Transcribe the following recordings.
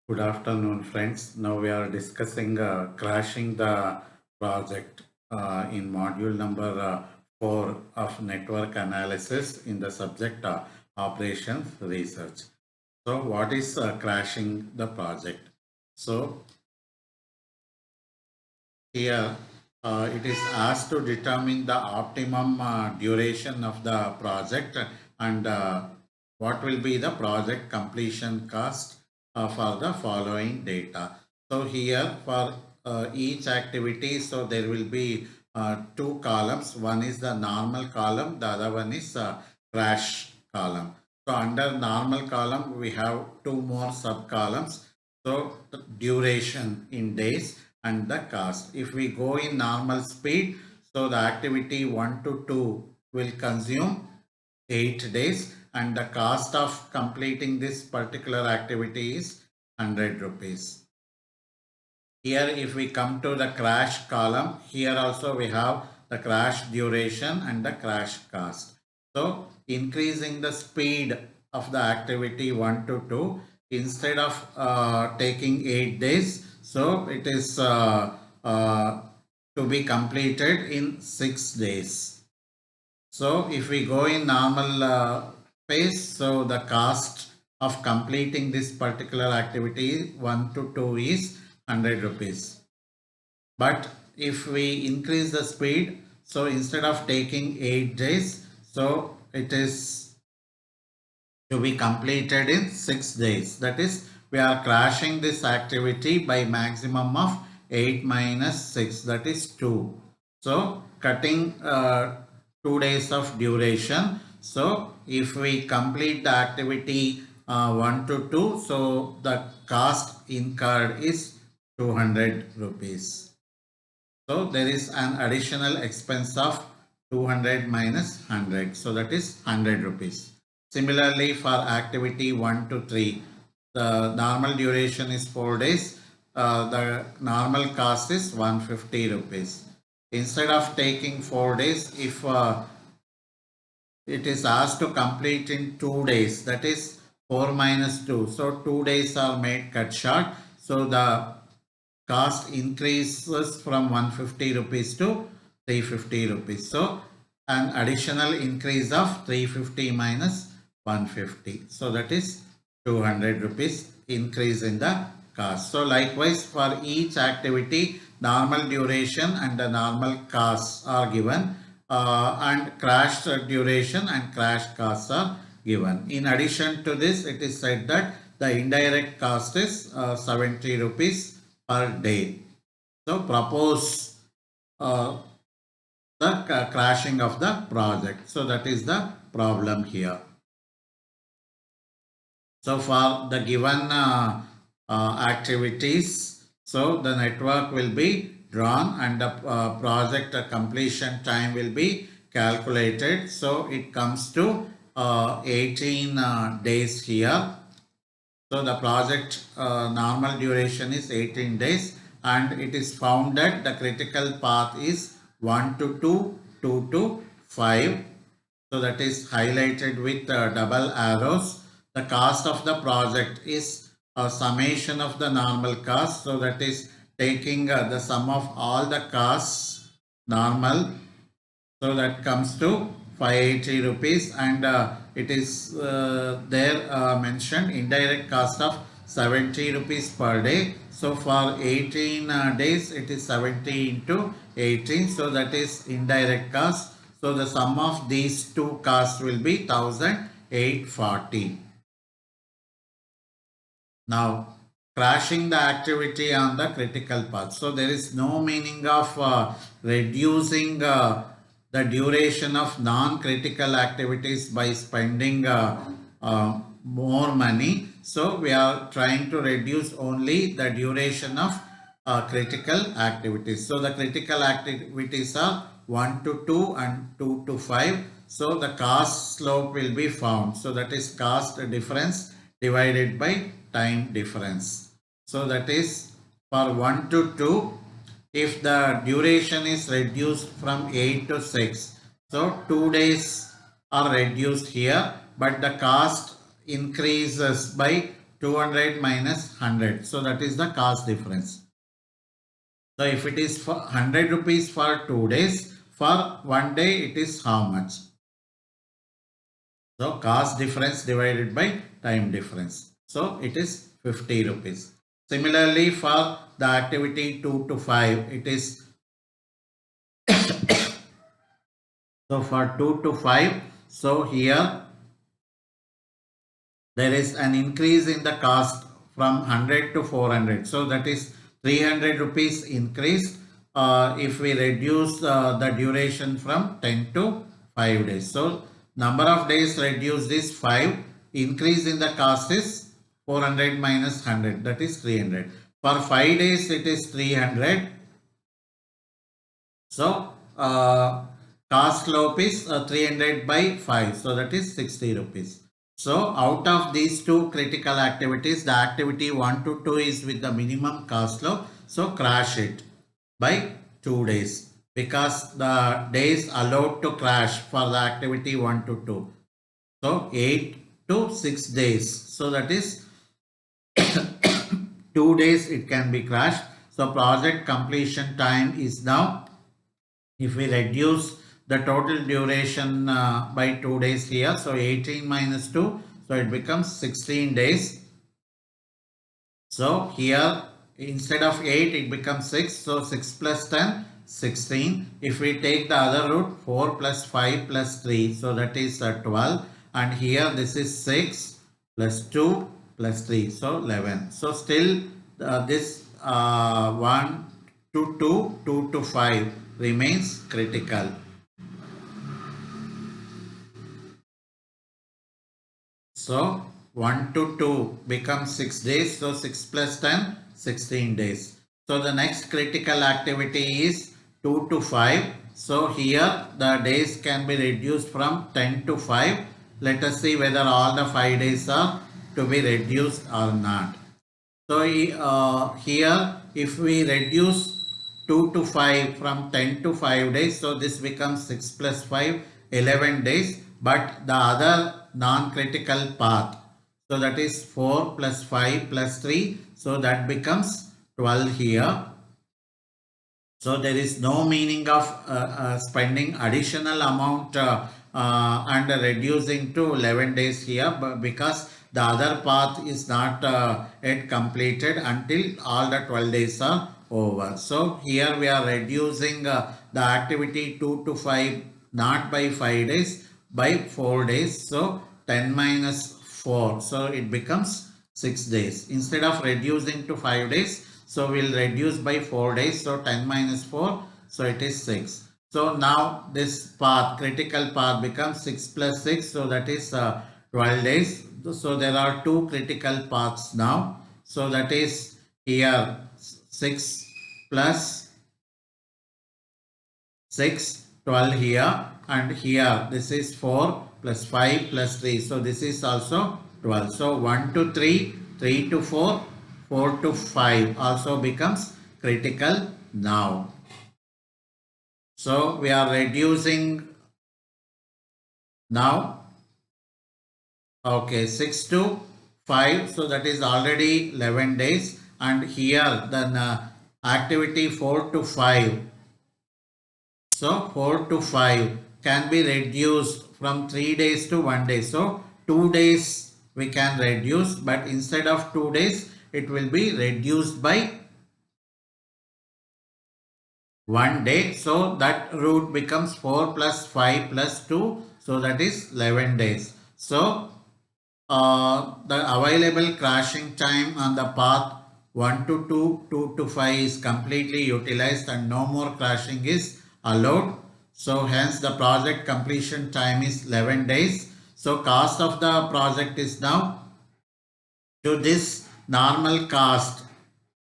Good afternoon, friends. Now we are discussing crashing the project in module number 4 of network analysis in the subject operations research. So what is crashing the project? So here it is asked to determine the optimum duration of the project and what will be the project completion cost for the following data. So here for each activity, so there will be two columns. One is the normal column, the other one is crash column. So under normal column, we have two more sub columns. So duration in days and the cost. If we go in normal speed, so the activity 1 to 2 will consume 8 days and the cost of completing this particular activity is 100 rupees. Here if we come to the crash column, here also we have the crash duration and the crash cost. So increasing the speed of the activity 1 to 2, instead of taking 8 days, so it is to be completed in 6 days. So if we go in normal phase, so the cost of completing this particular activity 1 to 2 is 100 rupees. But if we increase the speed, so instead of taking 8 days, so it is to be completed in 6 days. That is, we are crashing this activity by maximum of 8 minus 6, that is 2. So cutting 2 days of duration. So if we complete the activity 1 to 2, so the cost incurred is 200 rupees. So there is an additional expense of 200 minus 100. So that is 100 rupees. Similarly for activity 1 to 3, the normal duration is 4 days. The normal cost is 150 rupees. Instead of taking 4 days, if it is asked to complete in 2 days, that is 4 minus 2. So 2 days are made cut short. So the cost increases from 150 rupees to 350 rupees. So an additional increase of 350 minus 150. So that is 200 rupees increase in the cost. So likewise for each activity, normal duration and the normal costs are given and crash duration and crash costs are given. In addition to this, it is said that the indirect cost is 70 rupees per day. So propose the crashing of the project. So that is the problem here. So for the given activities, so the network will be drawn and the project completion time will be calculated. So it comes to 18 days here. So the project normal duration is 18 days and it is found that the critical path is 1 to 2, 2 to 5. So that is highlighted with double arrows. The cost of the project is a summation of the normal cost. So that is taking the sum of all the costs normal. So that comes to 580 rupees and it is there mentioned indirect cost of 70 rupees per day. So for 18 days it is 70 into 18. So that is indirect cost. So the sum of these two costs will be 1840. Now crashing the activity on the critical path. So there is no meaning of reducing the duration of non-critical activities by spending more money. So we are trying to reduce only the duration of critical activities. So the critical activities are 1 to 2 and 2 to 5. So the cost slope will be found. So that is cost difference divided by time difference. So that is for 1 to 2, if the duration is reduced from 8 to 6, so 2 days are reduced here, but the cost increases by 200 minus 100. So that is the cost difference. So if it is for 100 rupees for 2 days, for 1 day it is how much? So cost difference divided by time difference. So it is 50 rupees. Similarly for the activity 2 to 5, it is so for 2 to 5, so here there is an increase in the cost from 100 to 400. So that is 300 rupees increase if we reduce the duration from 10 to 5 days. So number of days reduced is 5. Increase in the cost is 400 minus 100, that is 300. For 5 days it is 300. So cost slope is 300 by 5. So that is 60 rupees. So out of these two critical activities, the activity 1 to 2 is with the minimum cost slope. So crash it by 2 days because the days allowed to crash for the activity 1 to 2. So 8 to 6 days. So that is 2 days it can be crashed. So project completion time is now, if we reduce the total duration by 2 days here, so 18 minus 2, so it becomes 16 days. So here instead of 8 it becomes 6, so 6 plus 10, 16. If we take the other route, 4 plus 5 plus 3, so that is 12, and here this is 6 plus 2 plus 3, so 11. So still this 1 to 2, 2 to 5 remains critical. So 1 to 2 becomes 6 days. So 6 plus 10, 16 days. So the next critical activity is 2 to 5. So here the days can be reduced from 10 to 5. Let us see whether all the 5 days are to be reduced or not. So here if we reduce 2 to 5 from 10 to 5 days, so this becomes 6 plus 5, 11 days. But the other non-critical path, so that is 4 plus 5 plus 3, so that becomes 12 here. So there is no meaning of spending additional amount and reducing to 11 days here, but because the other path is not yet completed until all the 12 days are over. So here we are reducing the activity 2 to 5 not by 5 days, by 4 days. So 10 minus 4, so it becomes 6 days. Instead of reducing to 5 days, so we'll reduce by 4 days. So 10 minus 4, so it is 6. So now this path, critical path, becomes 6 plus 6, so that is 12 days. So there are two critical paths now. So that is here 6 plus 6, 12 here, and here this is 4 plus 5 plus 3. So this is also 12. So 1 to 3, 3 to 4, 4 to 5 also becomes critical now. So we are reducing now. Okay, 6 to 5. So that is already 11 days. And here then activity 4 to 5. So 4 to 5 can be reduced from 3 days to 1 day. So 2 days we can reduce, but instead of 2 days it will be reduced by 1 day. So that route becomes 4 plus 5 plus 2. So that is 11 days. So the available crashing time on the path 1 to 2, 2 to 5 is completely utilized and no more crashing is allowed. So hence the project completion time is 11 days. So cost of the project is now to this normal cost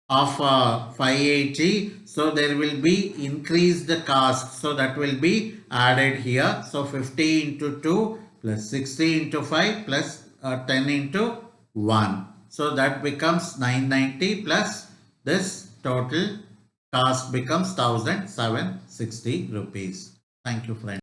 of 580. So there will be increased cost. So that will be added here. So 50 into 2 plus 60 into 5 plus 10 into 1. So that becomes 990 plus this total cost becomes 1760 rupees. Thank you, friends.